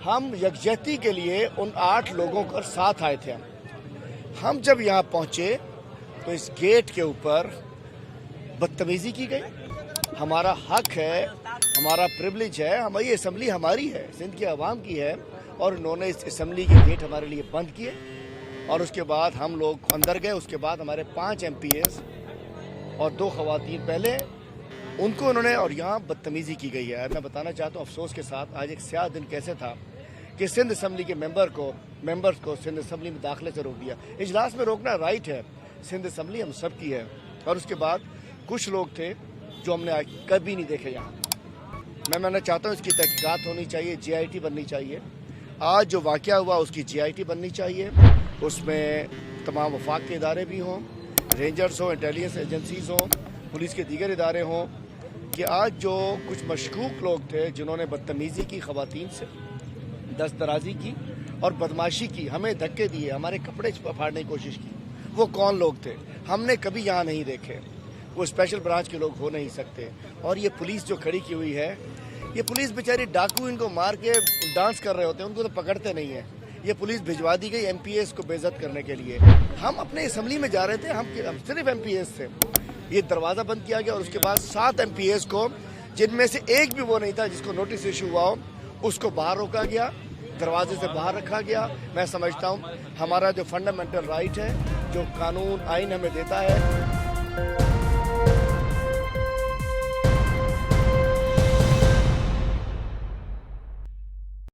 हम यकजहती के लिए उन 8 लोगों को साथ आए थे। हम जब यहाँ पहुँचे तो इस गेट के ऊपर बदतमीजी की गई। हमारा हक है, हमारा प्रिविलेज है, हमारी असम्बली हमारी है, सिंध की आवाम की है, और उन्होंने इस असम्बली के गेट हमारे लिए बंद किए और उसके बाद हम लोग अंदर गए। उसके बाद हमारे 5 MPs और 2 खवातीन पहले उनको उन्होंने, और यहाँ बदतमीजी की गई है। मैं बताना चाहता हूँ अफसोस के साथ, आज एक स्याह दिन कैसे था कि सिंध असम्बली के मेंबर्स को सिंध असम्बली में दाखिले से रोक दिया। इजलास में रोकना राइट है, सिंध असम्बली हम सब की है। और उसके बाद कुछ लोग थे जो हमने आज कभी नहीं देखे यहाँ। मैं मानना चाहता हूँ इसकी तहकीकात होनी चाहिए, GIT बननी चाहिए। आज जो वाक़या हुआ उसकी GIT बननी चाहिए, उसमें तमाम वफाक के इदारे भी हों, रेंजर्स हों, इंटेलिजेंस एजेंसीज़ हों, पुलिस के दीगर इदारे हों, कि आज जो कुछ मशकूक लोग थे जिन्होंने बदतमीज़ी की, ख़वातीन से दस्तदराजी की और बदमाशी की, हमें धक्के दिए, हमारे कपड़े फाड़ने की कोशिश की, वो कौन लोग थे हमने कभी यहाँ नहीं देखे। वो स्पेशल ब्रांच के लोग हो नहीं सकते। और ये पुलिस जो खड़ी की हुई है, ये पुलिस बेचारी डाकू इनको मार के डांस कर रहे होते हैं, उनको तो पकड़ते नहीं है। ये पुलिस भिजवा दी गई MPs को बेइज्जत करने के लिए। हम अपने असम्बली में जा रहे थे, हम सिर्फ MPs थे। ये दरवाज़ा बंद किया गया और उसके बाद 7 MPs को, जिनमें से एक भी वो नहीं था जिसको नोटिस इशू हुआ हो, उसको बाहर रोका गया, दरवाजे से बाहर रखा गया। मैं समझता हूँ हमारा जो फंडामेंटल राइट है, जो कानून आइन हमें देता है,